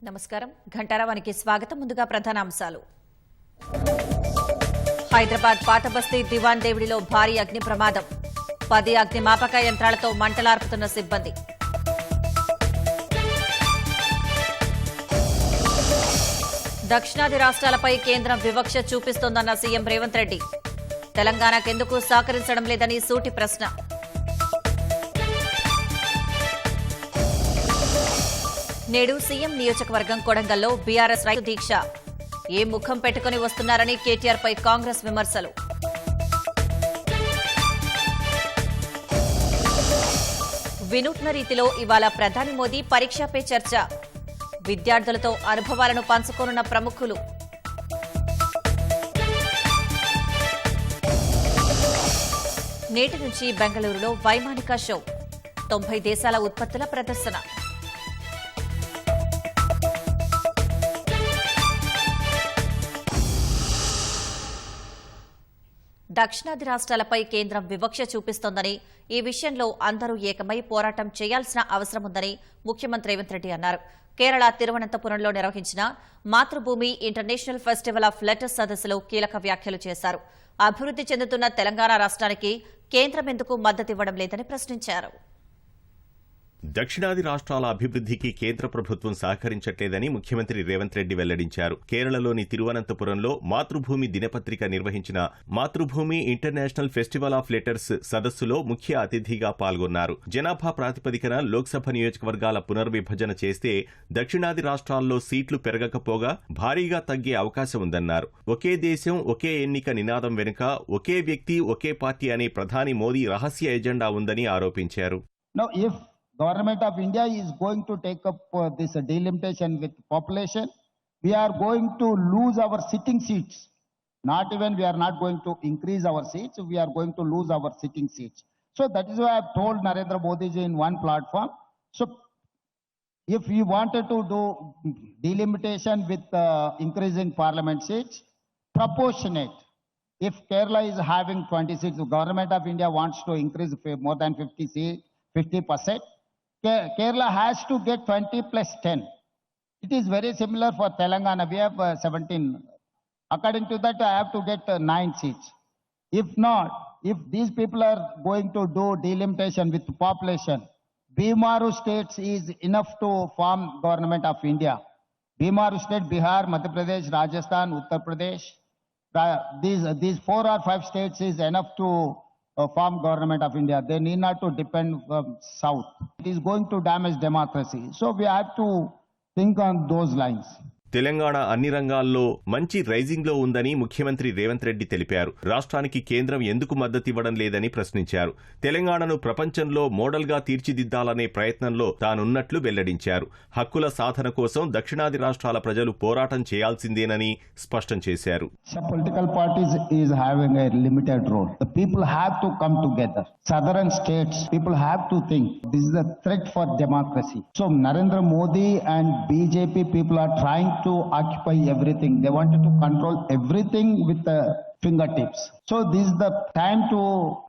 నమస్కారం ఘంటారావానికి స్వాగతం. ముందుగా ప్రధాన అంశాలు. హైదరాబాద్ పాతబస్తీ దివాన్ దేవుడిలో భారీ అగ్ని ప్రమాదం. 10 అగ్నిమాపక యంత్రాలతో మంటలార్పుతున్న సిబ్బంది. దక్షిణాది రాష్ట్రాలపై కేంద్రం వివక్ష చూపిస్తోందన్న సీఎం రేవంత్ రెడ్డి. తెలంగాణకెందుకు సహకరించడం లేదని సూటి ప్రశ్న. నేడు సీఎం నియోజకవర్గం కొడంగల్లో బీఆర్ఎస్ రైతు దీక్ష. ఏ ముఖం పెట్టుకుని వస్తున్నారని కేటీఆర్పై కాంగ్రెస్ విమర్శలు. వినూత్న రీతిలో ఇవాళ ప్రధాని మోదీ పరీక్షా పే చర్చ. విద్యార్థులతో అనుభవాలను పంచుకోనున్న ప్రముఖులు. నేటి నుంచి బెంగళూరులో వైమానిక షో. 90 దేశాల ఉత్పత్తుల ప్రదర్శన. దక్షిణాది రాష్ట్రాలపై కేంద్రం వివక్ష చూపిస్తోందని, ఈ విషయంలో అందరూ ఏకమై పోరాటం చేయాల్సిన అవసరం ఉందని ముఖ్యమంత్రి రేవంత్ రెడ్డి అన్నారు. కేరళ తిరువనంతపురంలో నిర్వహించిన మాతృభూమి ఇంటర్నేషనల్ ఫెస్టివల్ ఆఫ్ లెటర్స్ సదస్సులో కీలక వ్యాఖ్యలు చేశారు. అభివృద్ది చెందుతున్న తెలంగాణ రాష్ట్రానికి కేంద్రం ఎందుకు మద్దతివ్వడం లేదని ప్రశ్నించారు. దక్షిణాది రాష్ట్రాల అభివృద్ధికి కేంద్ర ప్రభుత్వం సహకరించట్లేదని ముఖ్యమంత్రి రేవంత్ రెడ్డి వెల్లడించారు. కేరళలోని తిరువనంతపురంలో మాతృభూమి దినపత్రిక నిర్వహించిన మాతృభూమి ఇంటర్నేషనల్ ఫెస్టివల్ ఆఫ్ లెటర్స్ సదస్సులో ముఖ్య అతిథిగా పాల్గొన్నారు. జనాభా ప్రాతిపదికన లోక్సభ నియోజకవర్గాల పునర్విభజన చేస్తే దక్షిణాది రాష్ట్రాల్లో సీట్లు పెరగకపోగా భారీగా తగ్గే అవకాశం ఉందన్నారు. ఒకే దేశం ఒకే ఎన్నిక నినాదం వెనుక ఒకే వ్యక్తి ఒకే పార్టీ అనే ప్రధాని మోదీ రహస్య ఎజెండా ఉందని ఆరోపించారు. Government of India is going to take up this delimitation with population. We are going to lose our sitting seats. Not even we are not going to increase our seats. We are going to lose our sitting seats. So that is why I have told Narendra Modi ji in one platform. So if we wanted to do delimitation with increasing parliament seats, proportionate. If Kerala is having 20 seats, the government of India wants to increase more than 50%. Kerala has to get 20 plus 10. It is very similar for Telangana. We have 17. According to that, I have to get 9 seats. If not, if these people are going to do delimitation with population, Bimaru states is enough to form government of India. Bimaru state, Bihar, Madhya Pradesh, Rajasthan, Uttar Pradesh, these 4 or 5 states is enough to form government of India. They need not to depend south. It is going to damage democracy. So we have to think on those lines. Telangana అన్ని రంగాల్లో మంచి rising లో ఉందని ముఖ్యమంత్రి రేవంత్ రెడ్డి తెలిపారు. రాష్ట్రానికి కేంద్రం ఎందుకు మద్దతివ్వడం లేదని ప్రశ్నించారు. తెలంగాణను ప్రపంచంలో మోడల్ గా తీర్చిదిద్దాలనే ప్రయత్నంలో తానున్నట్లు వెల్లడించారు. హక్కుల సాధన కోసం దక్షిణాది రాష్ట్రాల ప్రజలు పోరాటం చేయాల్సిందేనని స్పష్టం చేశారు. Political parties is having a limited role. The people have to come together. Southern states, people have to think this is a threat for democracy. So Narendra Modi and BJP people are trying to occupy everything. They wanted to control everything with the fingertips. So this is the time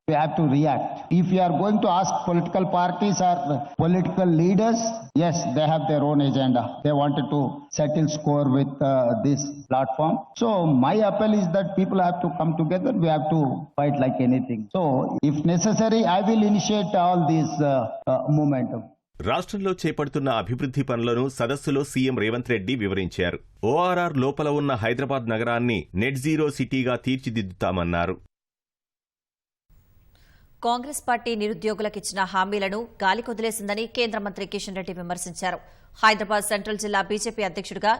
we have to react. If you are going to ask political parties or political leaders, yes, they have their own agenda. They wanted to settle score with this platform. So my appeal is that people have to come together. We have to fight like anything. So if necessary, I will initiate all this momentum. రాష్ట్రంలో చేపడుతున్న అభివృద్ధి పనులను సదస్సులో CM Revanth Reddy వివరించారు. ORR లోపల ఉన్న హైదరాబాద్ నగరాన్ని net zero సిటీగా తీర్చిదిద్దుతామన్నారు. కాంగ్రెస్ పార్టీ నిరుద్యోగులకిచ్చిన హామీలను గాలికొదిలేసిందని కేంద్ర మంత్రి కిషన్ రెడ్డి విమర్శించారు. హైదరాబాద్ సెంట్రల్ జిల్లా బీజేపీ అధ్యక్షుడిగా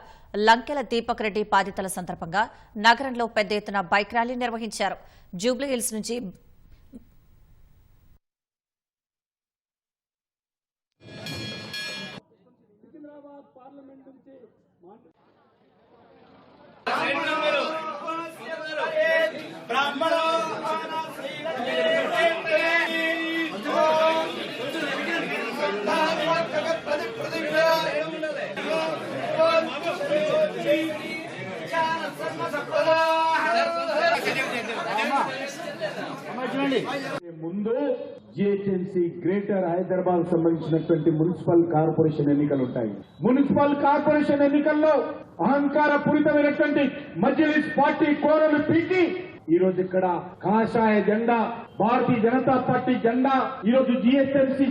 లంకెల దీపక్ రెడ్డి బాధ్యతల సందర్భంగా నగరంలో పెద్ద ఎత్తున బైక్ ర్యాలీ నిర్వహించారు. జూబ్లీహిల్స్ నుంచి ముందు జిహెచ్ఎంసీ జిహెచ్ఎంసీ గ్రేటర్ హైదరాబాద్ సంబంధించినటువంటి మున్సిపల్ కార్పొరేషన్ ఎన్నికలు ఉంటాయి. మున్సిపల్ కార్పొరేషన్ ఎన్నికల్లో అహంకార పూరితమైనటువంటి మజ్లిస్ పార్టీ కోరలు పీకి ఈ రోజు ఇక్కడ కాషాయ జెండా, భారతీయ జనతా పార్టీ జెండా ఈ రోజు జిహెచ్ఎంసీ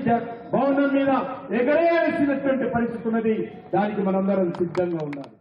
భవనం మీద ఎగరేయాల్సినటువంటి పరిస్థితి ఉన్నది. దానికి మనందరం సిద్ధంగా ఉండాలి.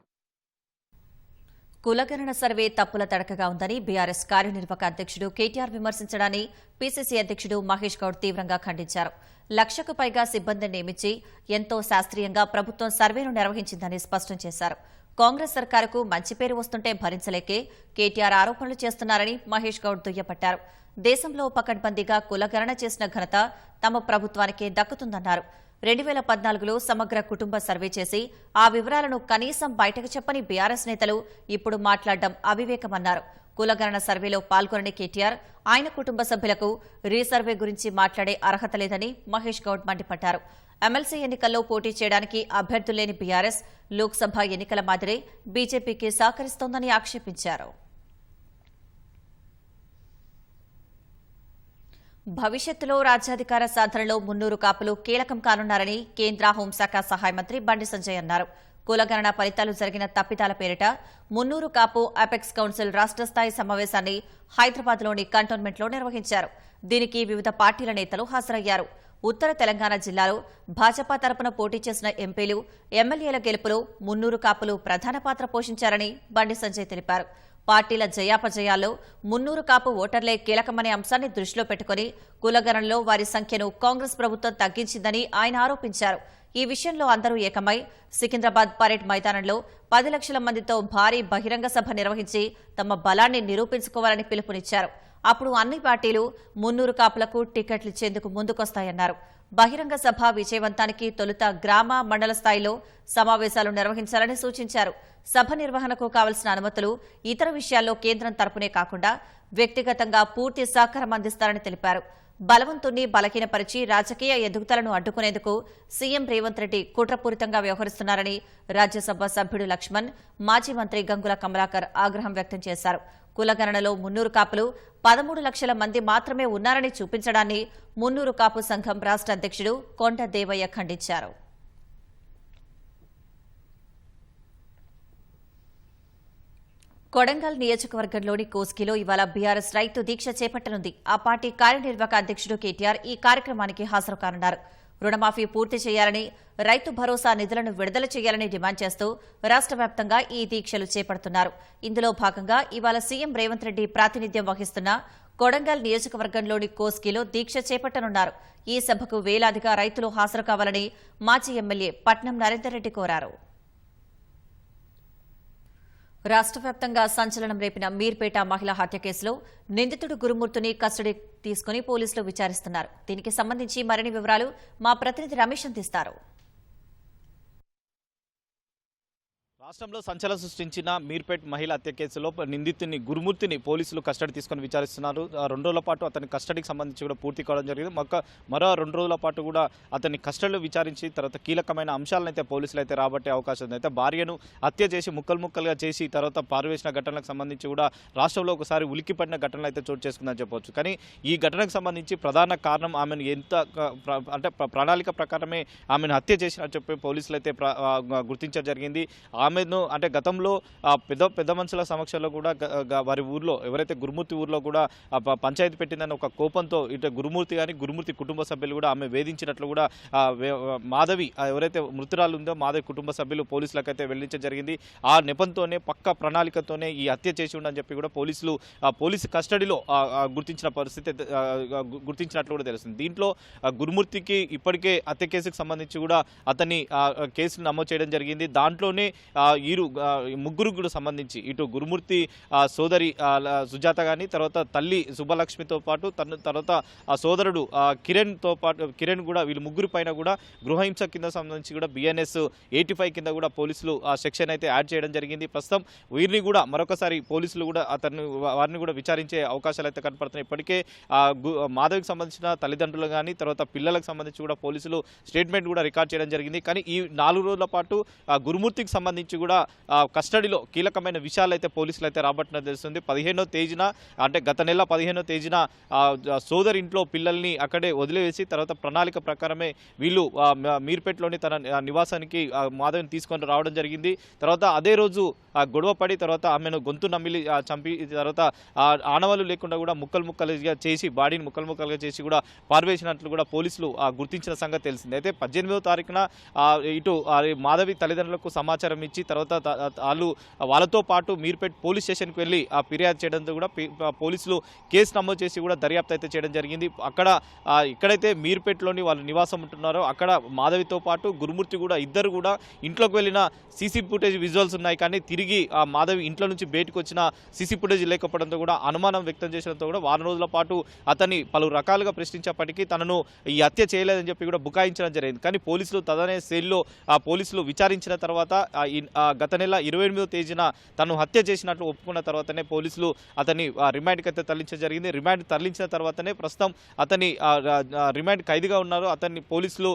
కులగణన సర్వే తప్పుల తడకగా ఉందని బీఆర్ఎస్ కార్యనిర్వాహక అధ్యక్షుడు కేటీఆర్ విమర్శించడాన్ని పీసీసీ అధ్యక్షుడు మహేష్ గౌడ్ తీవ్రంగా ఖండించారు. 1,00,000కు పైగా సిబ్బందిని నియమించి ఎంతో శాస్త్రీయంగా ప్రభుత్వం సర్వేను నిర్వహించిందని స్పష్టం చేశారు. కాంగ్రెస్ సర్కారుకు మంచి పేరు వస్తుంటే భరించలేకే కేటీఆర్ ఆరోపణలు చేస్తున్నారని మహేష్ గౌడ్ దుయ్యబట్టారు. దేశంలో పకడ్బందీగా కులగణన చేసిన ఘనత తమ ప్రభుత్వానికే దక్కుతుందన్నారు. 2014లో సమగ్ర కుటుంబ సర్వే చేసి ఆ వివరాలను కనీసం బయటకు చెప్పని బీఆర్ఎస్ నేతలు ఇప్పుడు మాట్లాడడం అవివేకమన్నారు. కులగణన సర్వేలో పాల్గొనని కేటీఆర్, ఆయన కుటుంబ సభ్యులకు రీసర్వే గురించి మాట్లాడే అర్హత లేదని మహేష్ గౌడ్ మండిపడ్డారు. ఎమ్మెల్సీ ఎన్నికల్లో పోటీ చేయడానికి అభ్యర్థులు లేని బీఆర్ఎస్ లోక్సభ ఎన్నికల మాదిరే బీజేపీకి సహకరిస్తోందని ఆక్షేపించారు. భవిష్యత్తులో రాజ్యాధికార సాధనలో మున్నూరు కాపులు కీలకం కానున్నారని కేంద్ర హోంశాఖ సహాయ మంత్రి బండి సంజయ్ అన్నారు. కులగణన ఫలితాలు జరిగిన తప్పిదాల పేరిట మున్నూరు కాపు అపెక్స్ కౌన్సిల్ రాష్ట్ర స్థాయి సమావేశాన్ని హైదరాబాద్లోని కంటోన్మెంట్లో నిర్వహించారు. దీనికి వివిధ పార్టీల నేతలు హాజరయ్యారు. ఉత్తర తెలంగాణ జిల్లాలో భాజపా తరపున పోటీ చేసిన ఎంపీలు, ఎమ్మెల్యేల గెలుపులో మున్నూరు కాపులు ప్రధాన పాత్ర పోషించారని బండి సంజయ్ తెలిపారు. పార్టీల జయాపజయాల్లో మున్నూరు కాపు ఓటర్లే కీలకమనే అంశాన్ని దృష్టిలో పెట్టుకుని కులగణనలో వారి సంఖ్యను కాంగ్రెస్ ప్రభుత్వం తగ్గించిందని ఆయన ఆరోపించారు. ఈ విషయంలో అందరూ ఏకమై సికింద్రాబాద్ పరేడ్ మైదానంలో 10 లక్షల మందితో భారీ బహిరంగ సభ నిర్వహించి తమ బలాన్ని నిరూపించుకోవాలని పిలుపునిచ్చారు. అప్పుడు అన్ని పార్టీలు మున్నూరు కాపులకు టికెట్లిచ్చేందుకు ముందుకొస్తాయన్నారు. బహిరంగ సభ విజయవంతానికి తొలుత గ్రామ, మండల స్థాయిలో సమావేశాలు నిర్వహించాలని సూచించారు. సభ నిర్వహణకు కావలసిన అనుమతులు, ఇతర విషయాల్లో కేంద్రం తరపునే కాకుండా వ్యక్తిగతంగా పూర్తి సహకారం అందిస్తారని తెలిపారు. బలవంతుణ్ణి బలహీనపరిచి రాజకీయ ఎదుగుదలను అడ్డుకునేందుకు సీఎం రేవంత్ రెడ్డి కుట్రపూరితంగా వ్యవహరిస్తున్నారని రాజ్యసభ సభ్యుడు లక్ష్మణ్, మాజీ మంత్రి గంగుల కమలాకర్ ఆగ్రహం వ్యక్తం చేశారు. కులగణనలో మున్నూరు కాపులు 13 లక్షల మంది మాత్రమే ఉన్నారని చూపించడాన్ని మున్నూరు కాపు సంఘం రాష్ట్ర అధ్యక్షుడు కొండ దేవయ్య ఖండించారు. కొడంగల్ నియోజకవర్గంలోని కోస్గిలో ఇవాళ బీఆర్ఎస్ రైతు దీక్ష చేపట్టనుంది. ఆ పార్టీ కార్యనిర్వాహక అధ్యక్షుడు కేటీఆర్ ఈ కార్యక్రమానికి హాజరు కానున్నారు. రుణమాఫీ పూర్తి చేయాలని, రైతు భరోసా నిధులను విడుదల చేయాలని డిమాండ్ చేస్తూ రాష్ట్ర వ్యాప్తంగా ఈ దీక్షలు చేపడుతున్నారు. ఇందులో భాగంగా ఇవాళ సీఎం రేవంత్ రెడ్డి ప్రాతినిధ్యం వహిస్తున్న కొడంగల్ నియోజకవర్గంలోని కోస్గిలో దీక్ష చేపట్టనున్నారు. ఈ సభకు వేలాదిగా రైతులు హాజరు కావాలని మాజీ ఎమ్మెల్యే పట్నం నరేందర్ రెడ్డి కోరారు. రాష్ట్ర వ్యాప్తంగా సంచలనం రేపిన మీర్పేట మహిళా హత్య కేసులో నిందితుడు గురుమూర్తిని కస్టడీ తీసుకుని పోలీసులు విచారిస్తున్నారు. దీనికి సంబంధించి మరిన్ని వివరాలు మా ప్రతినిధి రమేష్ అందిస్తారు. రాష్ట్రంలో సంచలనం సృష్టించిన మీర్పేట్ మహిళా హత్య కేసులో నిందితుని గురుమూర్తిని పోలీసులు కస్టడీ తీసుకుని విచారిస్తున్నారు. 2 రోజుల పాటు అతని కస్టడీకి సంబంధించి కూడా పూర్తి కావడం జరిగింది. మరో 2 రోజుల పాటు కూడా అతన్ని కస్టడీలో విచారించి తర్వాత కీలకమైన అంశాలను అయితే పోలీసులు అయితే రాబట్టే అవకాశం ఉంది. అయితే భార్యను హత్య చేసి ముక్కలుగా చేసి తర్వాత పారవేసిన ఘటనలకు సంబంధించి కూడా రాష్ట్రంలో ఒకసారి ఉలిక్కిపడిన ఘటనలు అయితే చోటు చేసుకుందని చెప్పవచ్చు. కానీ ఈ ఘటనకు సంబంధించి ప్రధాన కారణం ఆమెను అంటే ప్రణాళిక ప్రకారమే ఆమెను హత్య చేసినట్టు చెప్పి పోలీసులు అయితే గుర్తించడం జరిగింది. ఆమెను అంటే గతంలో పెద్ద మనుషుల సమక్షంలో కూడా వారి ఊర్లో ఎవరైతే గురుమూర్తి ఊర్లో కూడా పంచాయతీ పెట్టిందని ఒక కోపంతో ఇటు గురుమూర్తి కానీ గురుమూర్తి కుటుంబ సభ్యులు కూడా ఆమె వేధించినట్లు కూడా మాధవి ఎవరైతే మృతురాలు ఉందో మాధవి కుటుంబ సభ్యులు పోలీసులకు అయితే వెళ్లించడం జరిగింది. ఆ నెపంతోనే పక్క ప్రణాళికతోనే ఈ హత్య చేసి ఉండని చెప్పి కూడా పోలీసు కస్టడీలో గుర్తించిన పరిస్థితి గుర్తించినట్లు కూడా తెలుస్తుంది. దీంట్లో గురుమూర్తికి ఇప్పటికే హత్య కేసుకు సంబంధించి కూడా అతన్ని కేసులు నమోదు చేయడం జరిగింది. దాంట్లోనే ముగ్గురు కూడా సంబంధించి ఇటు గురుమూర్తి సోదరి సుజాత కానీ తర్వాత తల్లి సుబ్బలక్ష్మితో పాటు తర్వాత ఆ సోదరుడు కిరణ్ కూడా వీళ్ళు ముగ్గురు పైన కూడా గృహహింస కింద సంబంధించి కూడా BNS 85 కింద కూడా పోలీసులు ఆ సెక్షన్ అయితే యాడ్ చేయడం జరిగింది. ప్రస్తుతం వీరిని కూడా మరొకసారి పోలీసులు కూడా వారిని కూడా విచారించే అవకాశాలు అయితే కనపడుతున్నాయి. ఇప్పటికే మాధవికి సంబంధించిన తల్లిదండ్రులు కానీ తర్వాత పిల్లలకు సంబంధించి కూడా పోలీసులు స్టేట్మెంట్ కూడా రికార్డ్ చేయడం జరిగింది. కానీ ఈ 4 రోజుల పాటు గురుమూర్తికి సంబంధించి నుంచి కూడా కస్టడీలో కీలకమైన విషయాలు అయితే పోలీసులు అయితే రాబట్టినట్టు తెలుస్తుంది. 15వ తేదీన అంటే గత నెల 15వ తేదీన సోదరి ఇంట్లో పిల్లల్ని అక్కడే వదిలివేసి తర్వాత ప్రణాళిక ప్రకారమే వీళ్ళు మీర్పేటలోని తన నివాసానికి మాధవిని తీసుకొని రావడం జరిగింది. తర్వాత అదే రోజు గొడవ పడి తర్వాత ఆమెను గొంతు నమిలి చంపి తర్వాత ఆనవాళ్ళు లేకుండా కూడా ముక్కలుగా చేసి బాడీని ముక్కలుగా చేసి కూడా పారవేసినట్లు కూడా పోలీసులు గుర్తించిన సంగతి తెలిసింది. అయితే 18వ తారీఖున ఇటు మాధవి తల్లిదండ్రులకు సమాచారం ఇచ్చి తర్వాత వాళ్ళతో పాటు మీర్పేట పోలీస్ స్టేషన్కి వెళ్ళి ఫిర్యాదు చేయడంతో కూడా పోలీసులు కేసు నమోదు చేసి కూడా దర్యాప్తు అయితే చేయడం జరిగింది. ఇక్కడైతే మీర్పేటలోని వాళ్ళు నివాసం ఉంటున్నారో అక్కడ మాధవితో పాటు గురుమూర్తి కూడా ఇద్దరు కూడా ఇంట్లోకి వెళ్ళిన సీసీ ఫుటేజ్ విజువల్స్ ఉన్నాయి. కానీ తిరిగి ఆ మాధవి ఇంట్లో నుంచి బయటకు వచ్చిన సీసీ ఫుటేజ్ లేకపోవడంతో కూడా అనుమానం వ్యక్తం చేసడంతో కూడా వారం రోజుల పాటు అతన్ని పలు రకాలుగా ప్రశ్నించేప్పటికీ తనను ఈ హత్య చేయలేదని చెప్పి కూడా బుకాయించడం జరిగింది. కానీ పోలీసులు తదనే సెల్లో పోలీసులు విచారించిన తర్వాత గత నెల 28వ తేదీన తను హత్య చేసినట్లు ఒప్పుకున్న తర్వాతనే పోలీసులు అతన్ని రిమాండ్కి అయితే తరలించడం జరిగింది. రిమాండ్ తరలించిన తర్వాతనే ప్రస్తుతం అతన్ని రిమాండ్ ఖైదీగా ఉన్నారు. అతన్ని పోలీసులు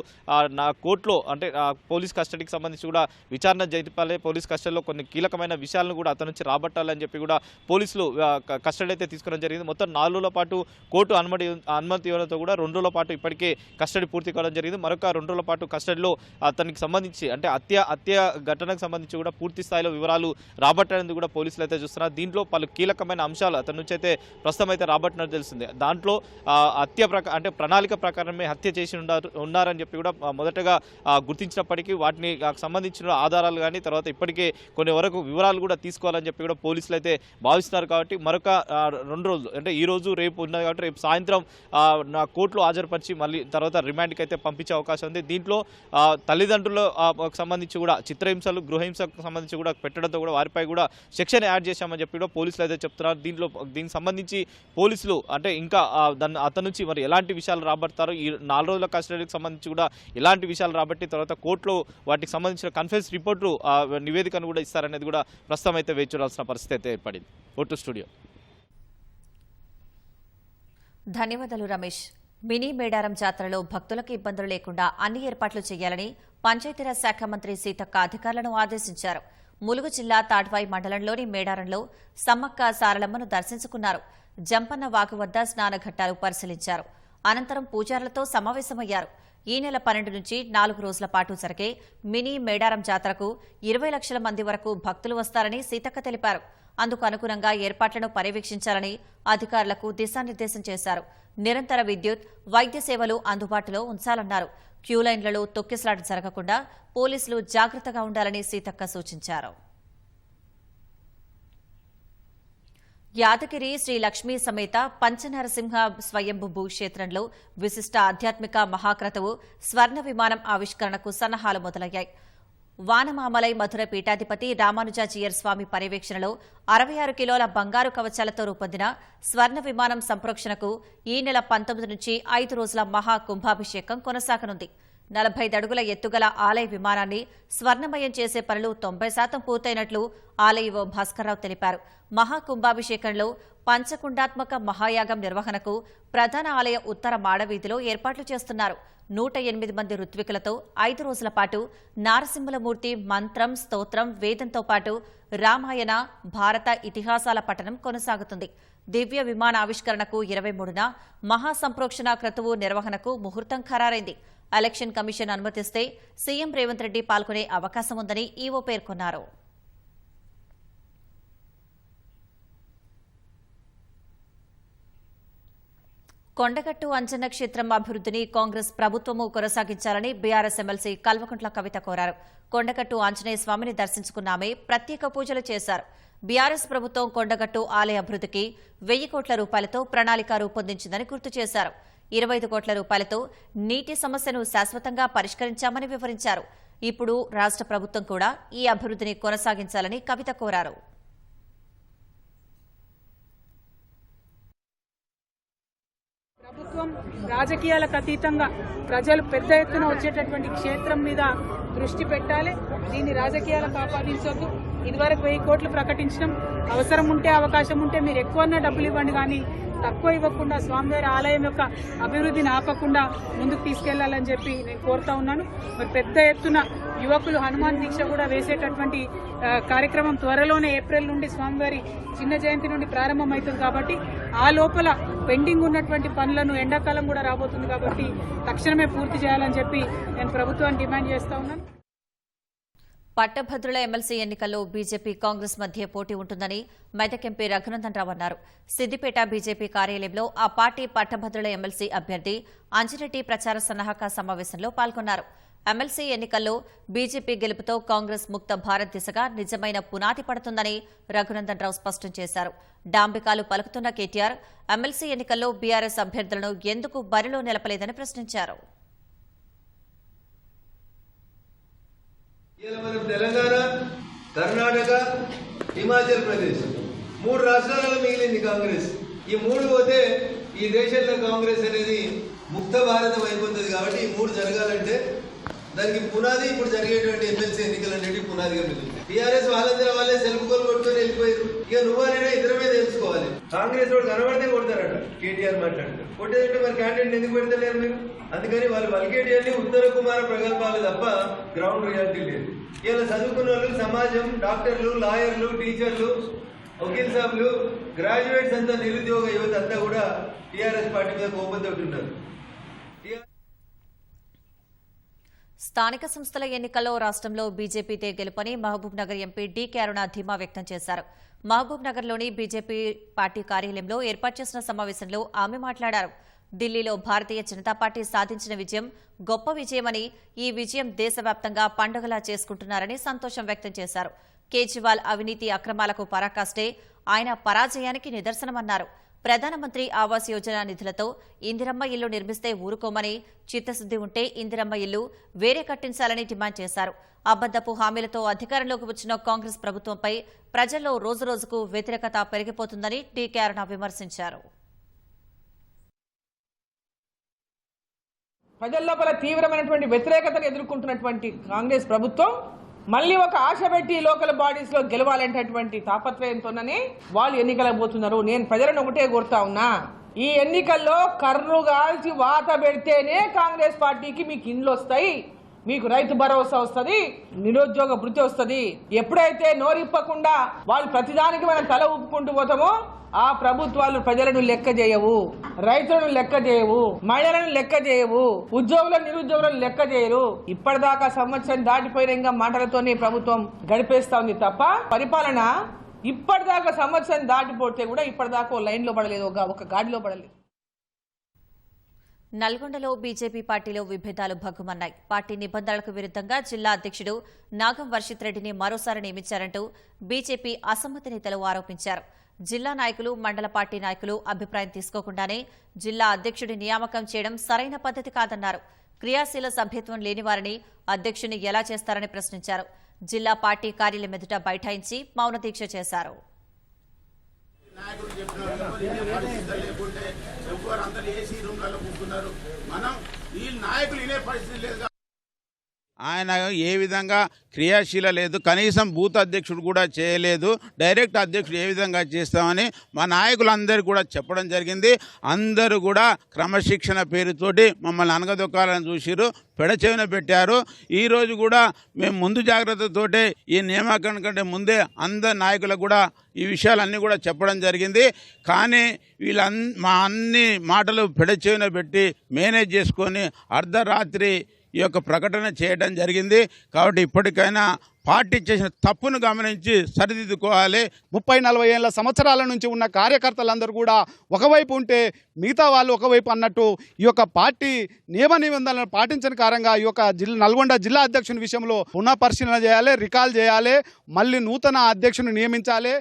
కోర్టులో అంటే పోలీస్ కస్టడీకి సంబంధించి కూడా విచారణ జరిపాలి. పోలీస్ కస్టడీలో కొన్ని కీలకమైన విషయాలను కూడా అతని నుంచి రాబట్టాలని చెప్పి కూడా పోలీసులు కస్టడీ అయితే తీసుకోవడం జరిగింది. మొత్తం 4 రోజుల పాటు కోర్టు అనుమతి ఇవ్వడంతో కూడా 2 రోజుల పాటు ఇప్పటికే కస్టడీ పూర్తి కావడం జరిగింది. మరొక 2 రోజుల పాటు కస్టడీలో అతనికి సంబంధించి అంటే హత్య ఘటనకు సంబంధించి కూడా పూర్తి స్థాయిలో వివరాలు రాబట్టడానికి కూడా పోలీసులు అయితే చూస్తున్నారు. దీంట్లో పలు కీలకమైన అంశాలు అతని నుంచి అయితే ప్రస్తుతం అయితే రాబట్టినట్టు తెలిసింది. దాంట్లో అంటే ప్రణాళిక ప్రకారమే హత్య చేసి ఉన్నారని చెప్పి కూడా మొదటగా గుర్తించినప్పటికీ వాటిని సంబంధించిన ఆధారాలు కానీ తర్వాత ఇప్పటికే కొన్ని వరకు వివరాలు కూడా తీసుకోవాలని చెప్పి కూడా పోలీసులు అయితే భావిస్తున్నారు. కాబట్టి మరొక 2 రోజులు అంటే ఈ రోజు రేపు ఉన్నది కాబట్టి రేపు సాయంత్రం కోర్టులో హాజరుపరిచి మళ్ళీ తర్వాత రిమాండ్కి అయితే పంపించే అవకాశం ఉంది. దీంట్లో తల్లిదండ్రులకు సంబంధించి కూడా చిత్రహింసలు గృహహింసకు సంబంధించి కూడా పెట్టడంతో కూడా వారిపై కూడా సెక్షన్ యాడ్ చేశామని చెప్పి కూడా పోలీసులు అయితే చెప్తున్నారు. దీనికి సంబంధించి పోలీసులు అంటే ఇంకా అతని నుంచి మరి ఎలాంటి విషయాలు రాబడతారో ఈ 4 రోజుల కస్టడీకి సంబంధించి కూడా ఎలాంటి విషయాలు రాబట్టి తర్వాత కోర్టులో వాటికి సంబంధించిన కన్ఫరెన్స్ రిపోర్టు నివేదికను కూడా ఇస్తారనేది కూడా ప్రస్తుతం అయితే వేచి చూడాల్సిన పరిస్థితి అయితే ఏర్పడింది. Vote studio. ధన్యవాదాలు రమేష్. మినీ మేడారం జాతరలో భక్తులకు ఇబ్బందులు లేకుండా అన్ని ఏర్పాట్లు చేయాలని పంచాయతీరాజ్ శాఖ మంత్రి సీతక్క అధికారులను ఆదేశించారు. ములుగు జిల్లా తాడ్వాయి మండలంలోని మేడారంలో సమ్మక్క సారలమ్మను దర్శించుకున్నారు. జంపన్న వాగు వద్ద స్నానఘట్టాలు పరిశీలించారు. అనంతరం పూజారులతో సమావేశమయ్యారు. ఈ నెల 12 నుంచి 4 రోజుల పాటు జరిగే మినీ మేడారం జాతరకు 20 లక్షల మంది వరకు భక్తులు వస్తారని సీతక్క తెలిపారు. అందుకు అనుగుణంగా ఏర్పాట్లను పర్యవేక్షించాలని అధికారులకు దిశానిర్దేశం చేశారు. నిరంతర విద్యుత్, వైద్య సేవలు అందుబాటులో ఉంచాలన్నారు. క్యూలైన్లలో తొక్కిసలాట జరగకుండా పోలీసులు జాగ్రత్తగా ఉండాలని సీతక్క సూచించారు. యాదగిరి శ్రీ లక్ష్మీ సమేత పంచనరసింహ స్వయంభూ భూక్షేత్రంలో విశిష్ట ఆధ్యాత్మిక మహాక్రతువు స్వర్ణ విమానం ఆవిష్కరణకు సన్నాహాలు మొదలయ్యాయి. వానమామలై మధుర పీఠాధిపతి రామానుజాచార్య స్వామి పర్యవేక్షణలో 66 కిలోల బంగారు కవచాలతో రూపొందిన స్వర్ణ విమానం సంప్రోక్షణకు ఈ నెల 19 నుంచి 5 రోజుల మహా కుంభాభిషేకం కొనసాగనుంది. 45 అడుగుల ఎత్తుగల ఆలయ విమానాన్ని స్వర్ణమయం చేసే పనులు 90% పూర్తయినట్లు ఆలయ భాస్కర్రావు తెలిపారు. మహాకుంభాభిషేకంలో పంచకుండాత్మక మహాయాగం నిర్వహణకు ప్రధాన ఆలయ ఉత్తర మాడవీధిలో ఏర్పాట్లు చేస్తున్నారు. 108 మంది ఋత్వికులతో 5 రోజుల పాటు నారసింహులమూర్తి మంత్రం, స్తోత్రం, వేదంతో పాటు రామాయణ, భారత ఇతిహాసాల పఠనం కొనసాగుతుంది. దివ్య విమాన ఆవిష్కరణకు 23న మహాసంప్రోక్షణ క్రతువు నిర్వహణకు ముహూర్తం ఖరారైంది. ఎలక్షన్ కమిషన్ అనుమతిస్తే సీఎం రేవంత్ రెడ్డి పాల్గొనే అవకాశం ఉందని ఈవో పేర్కొన్నారు. కొండగట్టు అంజన్న క్షేత్రం అభివృద్ధిని కాంగ్రెస్ ప్రభుత్వము కొనసాగించాలని బీఆర్ఎస్ ఎమ్మెల్సీ కల్వకుంట్ల కవిత కోరారు. కొండగట్టు ఆంజనేయ స్వామిని దర్శించుకున్నామే ప్రత్యేక పూజలు చేశారు. బీఆర్ఎస్ ప్రభుత్వం కొండగట్టు ఆలయ అభివృద్ధికి 1000 కోట్ల రూపాయలతో ప్రణాళిక రూపొందించిందని గుర్తు చేశారు. 25 కోట్ల రూపాయలతో నీటి సమస్యను శాశ్వతంగా పరిష్కరించామని వివరించారు. ఇప్పుడు రాష్ట్ర ప్రభుత్వం కూడా ఈ అభివృద్ధిని కొనసాగించాలని కవిత కోరారు. ప్రభుత్వం రాజకీయాలకు అతీతంగా ప్రజలు పెద్ద ఎత్తున వచ్చేటటువంటి క్షేత్రం మీద దృష్టి పెట్టాలి. దీన్ని రాజకీయాలకు ఆపాదించొద్దు. ఇదివరకు 1000 కోట్లు ప్రకటించడం, అవసరం ఉంటే అవకాశం ఉంటే మీరు ఎక్కువన్నా డబ్బులు ఇవ్వండి, కానీ తక్కువ ఇవ్వకుండా స్వామివారి ఆలయం యొక్క అభివృద్ధిని ఆపకుండా ముందుకు తీసుకెళ్లాలని చెప్పి నేను కోరుతా ఉన్నాను. మరి పెద్ద ఎత్తున యువకులు హనుమాన్ దీక్ష కూడా వేసేటటువంటి కార్యక్రమం త్వరలోనే ఏప్రిల్ నుండి స్వామివారి చిన్న జయంతి నుండి ప్రారంభమవుతుంది కాబట్టి ఆ లోపల పెండింగ్ ఉన్నటువంటి పనులను, ఎండాకాలం కూడా రాబోతుంది కాబట్టి తక్షణమే పూర్తి చేయాలని చెప్పి నేను ప్రభుత్వాన్ని డిమాండ్ చేస్తా ఉన్నాను. పట్టభద్రుల ఎమ్మెల్సీ ఎన్నికల్లో బీజేపీ కాంగ్రెస్ మధ్య పోటీ ఉంటుందని మెదక్ ఎంపీ రఘునందన్ రావు అన్నారు. సిద్దిపేట బీజేపీ కార్యాలయంలో ఆ పార్టీ పట్టభద్రుల ఎమ్మెల్సీ అభ్యర్థి అంజిరెడ్డి ప్రచార సన్నాహక సమావేశంలో పాల్గొన్నారు. ఎమ్మెల్సీ ఎన్నికల్లో బీజేపీ గెలుపుతో కాంగ్రెస్ ముక్త భారత్ దిశగా నిజమైన పునాది పడుతుందని రఘునందన్ రావు స్పష్టం చేశారు. డాంబికాలు పలుకుతున్న కేటీఆర్ ఎమ్మెల్సీ ఎన్నికల్లో బీఆర్ఎస్ అభ్యర్థులను ఎందుకు బరిలో నిలపలేదని ప్రశ్నించారు. మనం తెలంగాణ, కర్ణాటక, హిమాచల్ ప్రదేశ్ 3 రాష్ట్రాలలో మిగిలింది కాంగ్రెస్. ఈ 3 పోతే ఈ దేశంలో కాంగ్రెస్ అనేది ముక్త భారతం అయిపోతుంది. కాబట్టి ఈ 3 జరగాలంటే దానికి పునాది ఇప్పుడు జరిగేటువంటి ఎమ్మెల్సీ ఎన్నికలు అనేవి పునాదిగా మిగులుతాయి. టీఆర్ఎస్ వాళ్ళందరూ వాళ్ళే సెల్ఫ్ గోల్ కొట్టుకొని వెళ్ళిపోయారు. ఇక నువ్వనైనా ఇద్దరమే తెలుసుకోవాలి. కాంగ్రెస్ వాడు కనబడితే కొడతారట. కేటీఆర్ మాట్లాడతారు. కొట్టేదంటే మరి క్యాండిడేట్ ఎందుకు పెడతలేరు మీరు? అందుకని వాళ్ళు వల్కేటియన్ని ఉత్తర కుమార ప్రగల్భాలు తప్ప గ్రౌండ్ రియాలిటీ లేదు. ఇలా చదువుకున్న వాళ్ళు సమాజం, డాక్టర్లు, లాయర్లు, టీచర్లు, వకీల్ సాబ్లు, గ్రాడ్యుయేట్స్ అంతా, నిరుద్యోగ యువత అంతా కూడా టీఆర్ఎస్ పార్టీ మీద కోపంతో ఉన్నారు. స్థానిక సంస్థల ఎన్నికల్లో రాష్ట్రంలో బీజేపీతే గెలుపని మహబూబ్ నగర్ ఎంపీ డీకే అరుణ ధీమా వ్యక్తం చేశారు. మహబూబ్ నగర్లోని బీజేపీ పార్టీ కార్యాలయంలో ఏర్పాటు చేసిన సమావేశంలో ఆమె మాట్లాడారు. ఢిల్లీలో భారతీయ జనతా పార్టీ సాధించిన విజయం గొప్ప విజయమని, ఈ విజయం దేశవ్యాప్తంగా పండుగలా చేసుకుంటున్నారని సంతోషం వ్యక్తం చేశారు. కేజ్రీవాల్ అవినీతి అక్రమాలకు పరాకాష్టే ఆయన పరాజయానికి నిదర్శనమన్నారు. ప్రధానమంత్రి ఆవాస్ యోజన నిధులతో ఇందిరమ్మ ఇల్లు నిర్మిస్తే ఊరుకోమని, చిత్తశుద్ది ఉంటే ఇందిరమ్మ ఇల్లు వేరే కట్టించాలని డిమాండ్ చేశారు. అబద్దపు హామీలతో అధికారంలోకి వచ్చిన కాంగ్రెస్ ప్రభుత్వంపై ప్రజల్లో రోజురోజుకు వ్యతిరేకత పెరిగిపోతుందని డీకే అరుణ విమర్శించారు. ప్రజల లోపల తీవ్రమైనటువంటి వ్యతిరేకతను ఎదుర్కొంటున్నటువంటి కాంగ్రెస్ ప్రభుత్వం మళ్ళీ ఒక ఆశ పెట్టి లోకల్ బాడీస్ లో గెలవాలంటటువంటి తాపత్రయంతోనే వాళ్ళు ఎన్నికలకు పోతున్నారు. నేను ప్రజలను ఒకటే కోరుతా ఉన్నా, ఈ ఎన్నికల్లో కర్రుగాల్చి వాత పెడితేనే కాంగ్రెస్ పార్టీకి మీకు ఇండ్లు వస్తాయి, మీకు రైతు భరోసా వస్తుంది, నిరుద్యోగ భృతి వస్తుంది. ఎప్పుడైతే నోరిప్పకుండా వాళ్ళు ప్రతిదానికి మనం తల ఊపుకుంటూ పోతామో ఆ ప్రభుత్వాలు ప్రజలను లెక్క చేయవు, రైతులను లెక్క చేయవు, మహిళలను లెక్క చేయవు, ఉద్యోగులను, నిరుద్యోగులను లెక్క చేయరు. ఇప్పటిదాకా సంవత్సరం దాటిపోయిన ఇంకా మాటలతోనే ప్రభుత్వం గడిపేస్తా ఉంది తప్ప పరిపాలన ఇప్పటిదాకా సంవత్సరం దాటిపోతే కూడా ఇప్పటిదాకా లైన్ లో పడలేదు, ఒక గాడిలో పడలేదు. నల్గొండలో బీజేపీ పార్టీలో విభేదాలు భగ్గుమన్నాయి. పార్టీ నిబంధనలకు విరుద్ధంగా జిల్లా అధ్యక్షుడు నాగం వర్షిత్ రెడ్డిని మరోసారి నియమించారంటూ బీజేపీ అసమ్మతి నేతలు ఆరోపించారు. జిల్లా నాయకులు, మండల పార్టీ నాయకులు అభిప్రాయం తీసుకోకుండానే జిల్లా అధ్యక్షుడి నియామకం చేయడం సరైన పద్ధతి కాదన్నారు. క్రియాశీల సభ్యత్వం లేని వారిని అధ్యక్షుని ఎలా చేస్తారని ప్రశ్నించారు. జిల్లా పార్టీ కార్యాలయం ఎదుట బైఠాయించి మౌన దీక్ష చేశారు. ఆయన ఏ విధంగా క్రియాశీల లేదు, కనీసం బూత్ అధ్యక్షుడు కూడా చేయలేదు. డైరెక్ట్ అధ్యక్షుడు ఏ విధంగా చేస్తామని మా నాయకులందరూ కూడా చెప్పడం జరిగింది. అందరూ కూడా క్రమశిక్షణ పేరుతోటి మమ్మల్ని అనగదొక్కాలని చూసిరు, పెడచెవిన పెట్టారు. ఈరోజు కూడా మేము ముందు జాగ్రత్తతోటే ఈ నియామకం కంటే ముందే అందరు నాయకులకు కూడా ఈ విషయాలన్నీ కూడా చెప్పడం జరిగింది. కానీ మా అన్ని మాటలు పెడచెవిన పెట్టి మేనేజ్ చేసుకొని అర్ధరాత్రి ఈ యొక్క ప్రకటన చేయడం జరిగింది. కాబట్టి ఇప్పటికైనా పార్టీ చేసిన తప్పును గమనించి సరిదిద్దుకోవాలి. 30-40 సంవత్సరాల నుంచి ఉన్న కార్యకర్తలందరూ కూడా ఒకవైపు ఉంటే మిగతా వాళ్ళు ఒకవైపు అన్నట్టు ఈ యొక్క పార్టీ నియమ నిబంధనలను పాటించని కారణంగా ఈ యొక్క నల్గొండ జిల్లా అధ్యక్షుని విషయంలో పునః పరిశీలన చేయాలి, రికాల్ చేయాలి, మళ్ళీ నూతన అధ్యక్షుని నియమించాలి.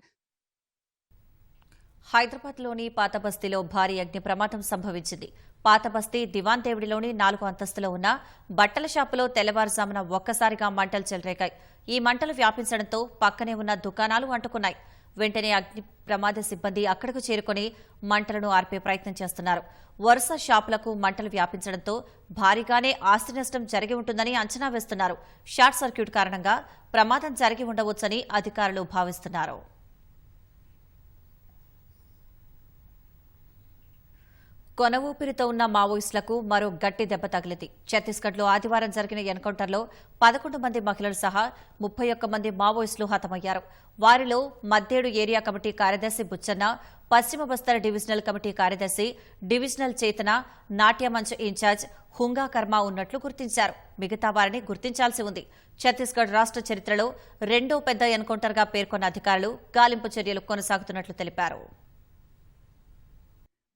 హైదరాబాద్లోని పాతబస్తీలో భారీ అగ్ని ప్రమాదం సంభవించింది. పాతబస్తీ దివాన్ దేవుడిలోని 4వ అంతస్తులో ఉన్న బట్టల షాపులో తెల్లవారుజామున ఒక్కసారిగా మంటలు చెలరేగాయి. ఈ మంటలు వ్యాపించడంతో పక్కనే ఉన్న దుకాణాలు అంటుకున్నాయి. వెంటనే అగ్ని ప్రమాద సిబ్బంది అక్కడకు చేరుకుని మంటలను ఆర్పే ప్రయత్నం చేస్తున్నారు. వరుస షాపులకు మంటలు వ్యాపించడంతో భారీగానే ఆస్తి నష్టం జరిగి ఉంటుందని అంచనా వేస్తున్నారు. షార్ట్ సర్క్యూట్ కారణంగా ప్రమాదం జరిగి ఉండవచ్చని అధికారులు భావిస్తున్నారు. కొన ఊపిరితో ఉన్న మావోయిస్టులకు మరో గట్టి దెబ్బ తగిలింది. ఛత్తీస్గఢ్లో ఆదివారం జరిగిన ఎన్కౌంటర్లో 11 మంది మహిళలు సహా 31 మంది మావోయిస్టులు హతమయ్యారు. వారిలో మద్దేడు ఏరియా కమిటీ కార్యదర్శి బుచ్చన్న, పశ్చిమ బస్తర్ డివిజనల్ కమిటీ కార్యదర్శి, డివిజనల్ చేతన, నాట్యమంచ్ ఇన్ఛార్జ్ హుంగా కర్మ ఉన్నట్లు గుర్తించారు. మిగతా వారిని గుర్తించాల్సి ఉంది. ఛత్తీస్గఢ్ రాష్ట్ర చరిత్రలో రెండో పెద్ద ఎన్కౌంటర్గా పేర్కొన్న అధికారులు గాలింపు చర్యలు కొనసాగుతున్నట్లు తెలిపారు.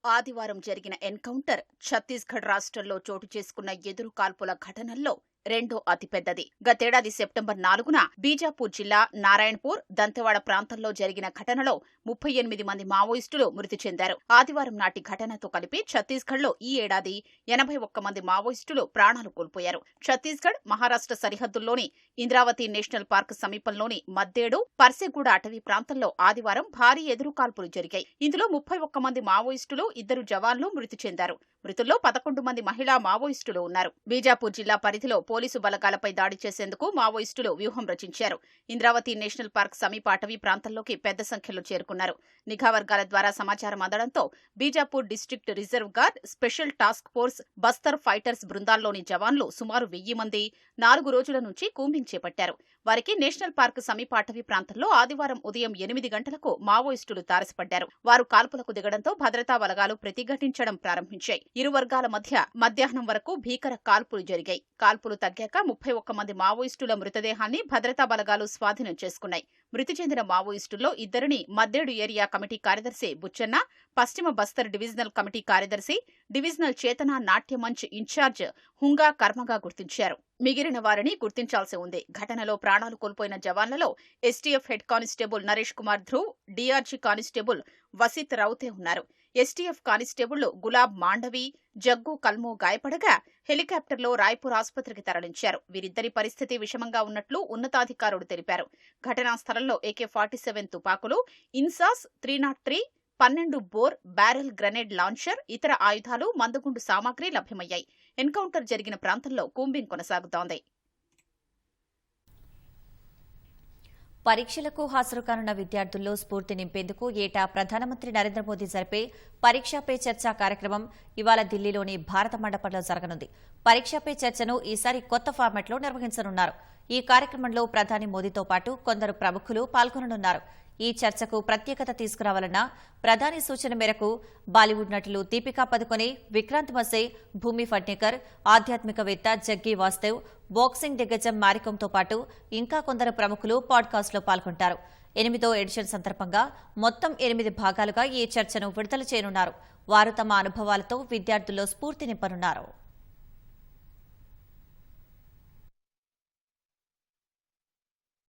ఆదివారం జరిగిన ఎన్కౌంటర్ ఛత్తీస్గఢ్ రాష్ట్రంలో చోటు చేసుకున్న ఎదురు కాల్పుల ఘటనల్లో రెండో అతిపెద్దది. గతేడాది సెప్టెంబర్ 4న బీజాపూర్ జిల్లా నారాయణపూర్, దంతెవాడ ప్రాంతంలో జరిగిన ఘటనలో 38 మంది మావోయిస్టులు మృతి చెందారు. ఆదివారం నాటి ఘటనతో కలిపి ఛత్తీస్గఢ్లో ఈ ఏడాది 81 మంది మావోయిస్టులు ప్రాణాలు కోల్పోయారు. ఛత్తీస్గఢ్ మహారాష్ట్ర సరిహద్దుల్లోని ఇంద్రావతి నేషనల్ పార్క్ సమీపంలోని మద్దేడు, పర్సెగూడ అటవీ ప్రాంతంలో ఆదివారం భారీ ఎదురు కాల్పులు జరిగాయి. ఇందులో 31 మంది మావోయిస్టులు, 2 జవాన్లు మృతి చెందారు. మృతుల్లో 11 మంది మహిళా మావోయిస్టులు ఉన్నారు. బీజాపూర్ జిల్లా పరిధిలో పోలీసు బలగాలపై దాడి చేసేందుకు మావోయిస్టులు వ్యూహం రచించారు. ఇంద్రావతి నేషనల్ పార్క్ సమీప అటవీ ప్రాంతంలోకి పెద్ద సంఖ్యలో చేరుకున్నారు. నిఘా వర్గాల ద్వారా సమాచారం అందడంతో Bijapur district reserve guard, special task force, Bastar fighters బృందాల్లోని జవాన్లు సుమారు 1000 మంది 4 రోజుల నుంచి కూంబింగ్ చేపట్టారు. వారికి నేషనల్ పార్క్ సమీప అటవీ ప్రాంతంలో ఆదివారం ఉదయం 8 గంటలకు మావోయిస్టులు తారసపడ్డారు. వారు కాల్పులకు దిగడంతో భద్రతా బలగాలు ప్రతిఘటించడం ప్రారంభించాయి. ఇరు వర్గాల మధ్య మధ్యాహ్నం వరకు భీకర కాల్పులు జరిగాయి. కాల్పులు తగ్గాక 31 మంది మావోయిస్టుల మృతదేహాన్ని భద్రతా బలగాలు స్వాధీనం చేసుకున్నాయి. మృతి చెందిన మావోయిస్టుల్లో 2ని మద్దేడు ఏరియా కమిటీ కార్యదర్శి బుచ్చన్న, పశ్చిమ బస్తర్ డివిజనల్ కమిటీ కార్యదర్శి, డివిజనల్ చేతన, నాట్యమంచ్ ఇన్ఛార్జ్ హుంగా కర్మగా గుర్తించారు. మిగిలిన వారిని గుర్తించాల్సి ఉంది. ఘటనలో ప్రాణాలు కోల్పోయిన జవాన్లలో STF head constable Naresh Kumar Dhruv, DRG constable Vasit Raute ఉన్నారు. ఎస్టీఎఫ్ కానిస్టేబుల్ గులాబ్ మాండవి, జగ్గు కల్ము గాయపడగా హెలికాప్టర్లో రాయ్పూర్ ఆసుపత్రికి తరలించారు. వీరిద్దరి పరిస్థితి విషమంగా ఉన్నట్లు ఉన్నతాధికారులు తెలిపారు. ఘటనా స్థలంలో AK-47 తుపాకులు, INSAS 303, 12 bore barrel grenade launcher, ఇతర ఆయుధాలు, మందుగుండు సామాగ్రి లభ్యమయ్యాయి. ఎన్కౌంటర్ జరిగిన ప్రాంతంలో కూంబింగ్ కొనసాగుతోంది. పరీక్షలకు హాజరు కానున్న విద్యార్థుల్లో స్ఫూర్తి నింపేందుకు ఏటా ప్రధానమంత్రి నరేంద్ర మోదీ జరిపే పరీక్షా పే చర్చ కార్యక్రమం ఇవాళ ఢిల్లీలోని భారత మండపంలో జరగనుంది. పరీక్షా పే చర్చను ఈసారి కొత్త ఫార్మాట్లో నిర్వహించనున్నారు. ఈ కార్యక్రమంలో ప్రధాని మోదీతో పాటు కొందరు ప్రముఖులు పాల్గొననున్నారు. ఈ చర్చకు ప్రత్యేకత తీసుకురావాలన్న ప్రధాని సూచన మేరకు బాలీవుడ్ నటులు దీపికా పదుకొనె, విక్రాంత్ మసే, భూమి ఫడ్నేకర్, ఆధ్యాత్మికవేత్త జగ్గి వాస్తవ్, బాక్సింగ్ దిగ్గజం మారికోమ్తో పాటు ఇంకా కొందరు ప్రముఖులు పాడ్కాస్ట్లో పాల్గొంటారు. 8వ ఎడిషన్ సందర్భంగా మొత్తం 8 భాగాలుగా ఈ చర్చను విడుదల చేయనున్నారు. వారు తమ అనుభవాలతో విద్యార్థుల్లో స్ఫూర్తి నింపనున్నారు.